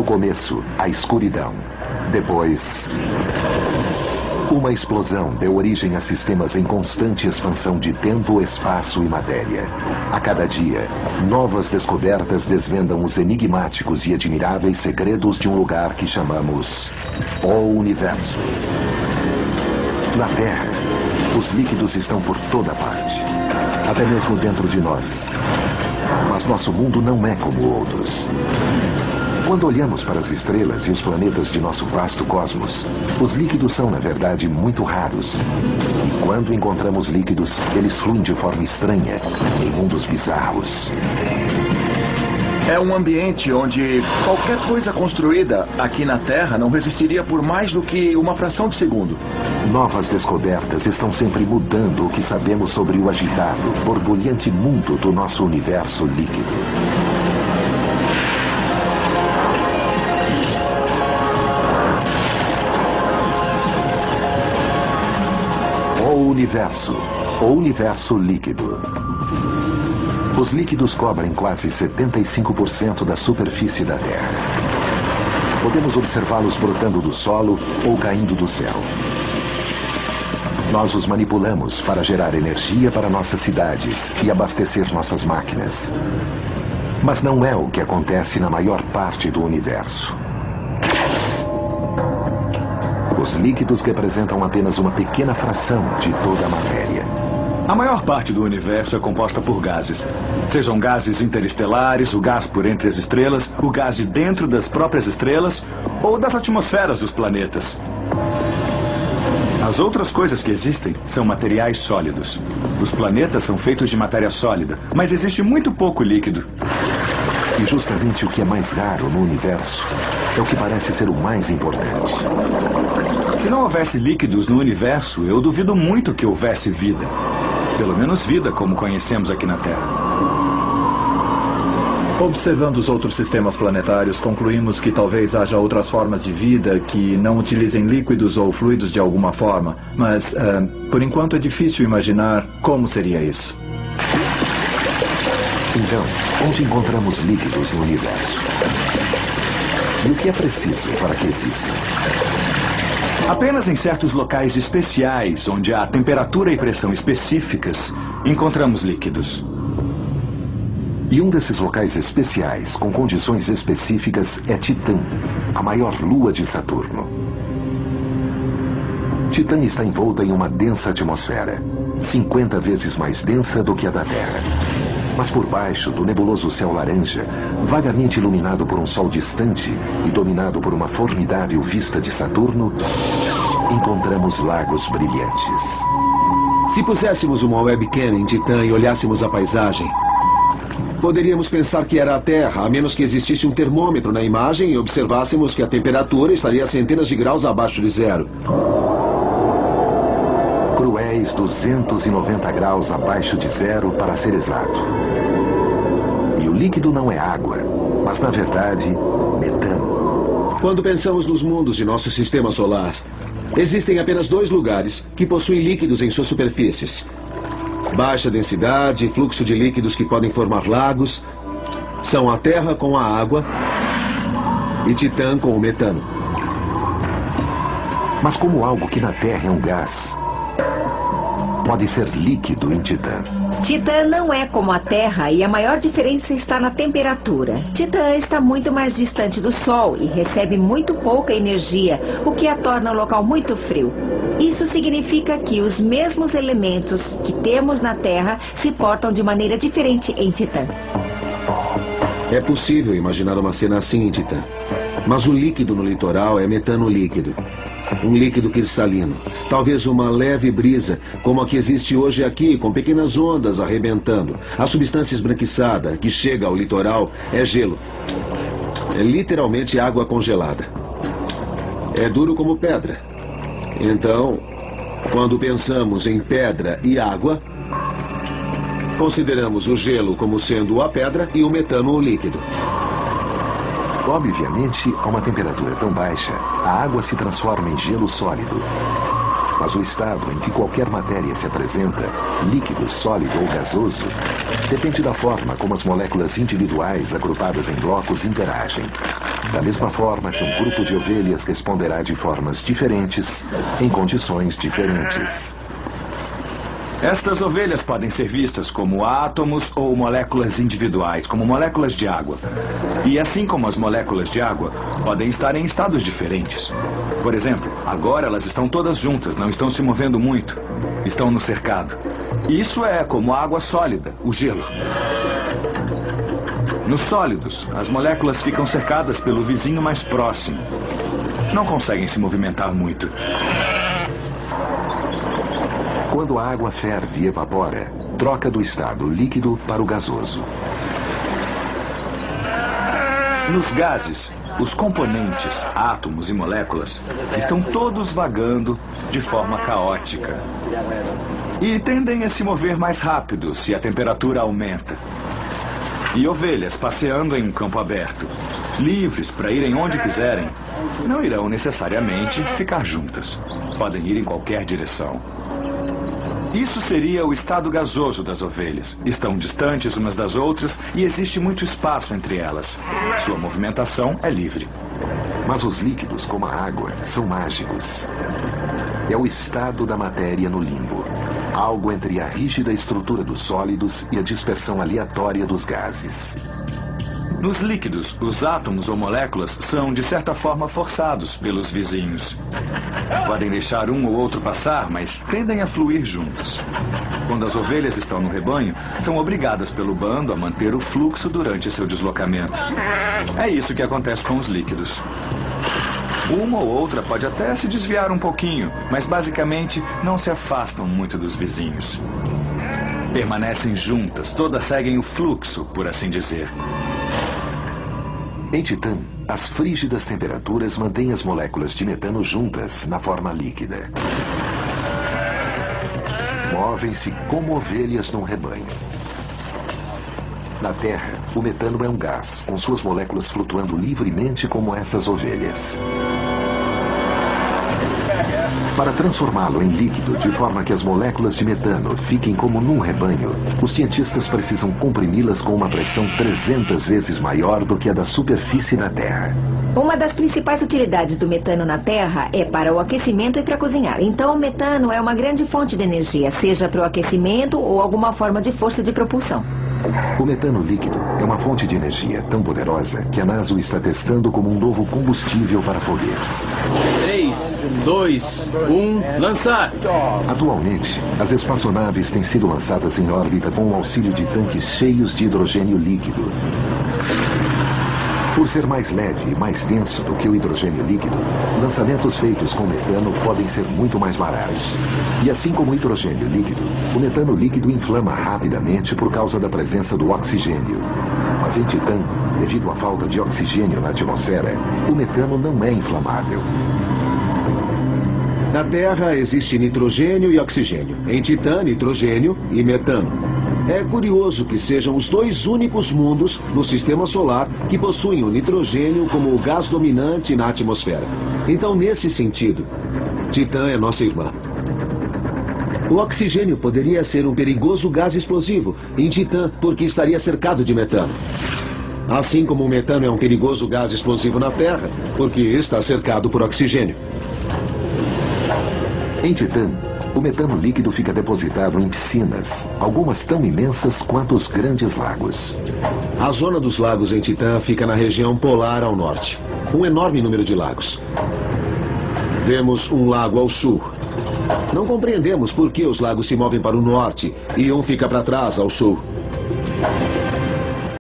No começo, a escuridão. Depois, uma explosão deu origem a sistemas em constante expansão de tempo, espaço e matéria. A cada dia, novas descobertas desvendam os enigmáticos e admiráveis segredos de um lugar que chamamos o Universo. Na Terra, os líquidos estão por toda parte, até mesmo dentro de nós. Mas nosso mundo não é como outros. Quando olhamos para as estrelas e os planetas de nosso vasto cosmos, os líquidos são, na verdade, muito raros. E quando encontramos líquidos, eles fluem de forma estranha, em mundos bizarros. É um ambiente onde qualquer coisa construída aqui na Terra não resistiria por mais do que uma fração de segundo. Novas descobertas estão sempre mudando o que sabemos sobre o agitado, borbulhante mundo do nosso universo líquido. O universo líquido. Os líquidos cobrem quase 75% da superfície da Terra. Podemos observá-los brotando do solo ou caindo do céu. Nós os manipulamos para gerar energia para nossas cidades e abastecer nossas máquinas. Mas não é o que acontece na maior parte do universo. Os líquidos representam apenas uma pequena fração de toda a matéria. A maior parte do universo é composta por gases. Sejam gases interestelares, o gás por entre as estrelas, o gás de dentro das próprias estrelas ou das atmosferas dos planetas. As outras coisas que existem são materiais sólidos. Os planetas são feitos de matéria sólida, mas existe muito pouco líquido. E justamente o que é mais raro no universo é o que parece ser o mais importante. Se não houvesse líquidos no universo, eu duvido muito que houvesse vida. Pelo menos vida como conhecemos aqui na Terra. Observando os outros sistemas planetários, concluímos que talvez haja outras formas de vida que não utilizem líquidos ou fluidos de alguma forma. Mas, por enquanto, é difícil imaginar como seria isso. Então, onde encontramos líquidos no universo? E o que é preciso para que existam? Apenas em certos locais especiais, onde há temperatura e pressão específicas, encontramos líquidos. E um desses locais especiais, com condições específicas, é Titã, a maior lua de Saturno. Titã está envolta em uma densa atmosfera, 50 vezes mais densa do que a da Terra. Mas por baixo do nebuloso céu laranja, vagamente iluminado por um sol distante e dominado por uma formidável vista de Saturno, encontramos lagos brilhantes. Se puséssemos uma webcam em Titã e olhássemos a paisagem, poderíamos pensar que era a Terra, a menos que existisse um termômetro na imagem e observássemos que a temperatura estaria a centenas de graus abaixo de zero. Cruéis 290 graus abaixo de zero, para ser exato. E o líquido não é água, mas na verdade, metano. Quando pensamos nos mundos de nosso sistema solar, existem apenas 2 lugares que possuem líquidos em suas superfícies. Baixa densidade, fluxo de líquidos que podem formar lagos, são a Terra com a água e Titã com o metano. Mas como algo que na Terra é um gás, pode ser líquido em Titã? Titã não é como a Terra e a maior diferença está na temperatura. Titã está muito mais distante do Sol e recebe muito pouca energia, o que a torna um local muito frio. Isso significa que os mesmos elementos que temos na Terra se portam de maneira diferente em Titã. É possível imaginar uma cena assim em Titã. Mas o líquido no litoral é metano líquido. Um líquido cristalino. Talvez uma leve brisa, como a que existe hoje aqui, com pequenas ondas arrebentando. A substância esbranquiçada que chega ao litoral é gelo. É literalmente água congelada. É duro como pedra. Então, quando pensamos em pedra e água, consideramos o gelo como sendo a pedra e o metano o líquido. Obviamente, a uma temperatura tão baixa, a água se transforma em gelo sólido. Mas o estado em que qualquer matéria se apresenta, líquido, sólido ou gasoso, depende da forma como as moléculas individuais agrupadas em blocos interagem. Da mesma forma que um grupo de ovelhas responderá de formas diferentes, em condições diferentes. Estas ovelhas podem ser vistas como átomos ou moléculas individuais, como moléculas de água. E assim como as moléculas de água, podem estar em estados diferentes. Por exemplo, agora elas estão todas juntas, não estão se movendo muito. Estão no cercado. Isso é como a água sólida, o gelo. Nos sólidos, as moléculas ficam cercadas pelo vizinho mais próximo. Não conseguem se movimentar muito. Quando a água ferve e evapora, troca do estado líquido para o gasoso. Nos gases, os componentes, átomos e moléculas estão todos vagando de forma caótica. E tendem a se mover mais rápido se a temperatura aumenta. E ovelhas passeando em campo aberto, livres para irem onde quiserem, não irão necessariamente ficar juntas. Podem ir em qualquer direção. Isso seria o estado gasoso das ovelhas. Estão distantes umas das outras e existe muito espaço entre elas. Sua movimentação é livre. Mas os líquidos, como a água, são mágicos. É o estado da matéria no limbo. Algo entre a rígida estrutura dos sólidos e a dispersão aleatória dos gases. Nos líquidos, os átomos ou moléculas são, de certa forma, forçados pelos vizinhos. Podem deixar um ou outro passar, mas tendem a fluir juntos. Quando as ovelhas estão no rebanho, são obrigadas pelo bando a manter o fluxo durante seu deslocamento. É isso que acontece com os líquidos. Uma ou outra pode até se desviar um pouquinho, mas basicamente não se afastam muito dos vizinhos. Permanecem juntas, todas seguem o fluxo, por assim dizer. Em Titã, as frígidas temperaturas mantêm as moléculas de metano juntas na forma líquida. Movem-se como ovelhas num rebanho. Na Terra, o metano é um gás, com suas moléculas flutuando livremente como essas ovelhas. Para transformá-lo em líquido de forma que as moléculas de metano fiquem como num rebanho, os cientistas precisam comprimi-las com uma pressão 300 vezes maior do que a da superfície da Terra. Uma das principais utilidades do metano na Terra é para o aquecimento e para cozinhar. Então, o metano é uma grande fonte de energia, seja para o aquecimento ou alguma forma de força de propulsão. O metano líquido é uma fonte de energia tão poderosa que a NASA o está testando como um novo combustível para foguetes. 3, 2, 1, lançar! Atualmente, as espaçonaves têm sido lançadas em órbita com o auxílio de tanques cheios de hidrogênio líquido. Por ser mais leve e mais denso do que o hidrogênio líquido, lançamentos feitos com metano podem ser muito mais baratos. E assim como o hidrogênio líquido, o metano líquido inflama rapidamente por causa da presença do oxigênio. Mas em Titã, devido à falta de oxigênio na atmosfera, o metano não é inflamável. Na Terra existe nitrogênio e oxigênio. Em Titã, nitrogênio e metano. É curioso que sejam os dois únicos mundos no sistema solar que possuem o nitrogênio como o gás dominante na atmosfera. Então, nesse sentido, Titã é nossa irmã. O oxigênio poderia ser um perigoso gás explosivo em Titã porque estaria cercado de metano. Assim como o metano é um perigoso gás explosivo na Terra porque está cercado por oxigênio. Em Titã, o metano líquido fica depositado em piscinas, algumas tão imensas quanto os grandes lagos. A zona dos lagos em Titã fica na região polar ao norte. Um enorme número de lagos. Vemos um lago ao sul. Não compreendemos por que os lagos se movem para o norte e um fica para trás ao sul.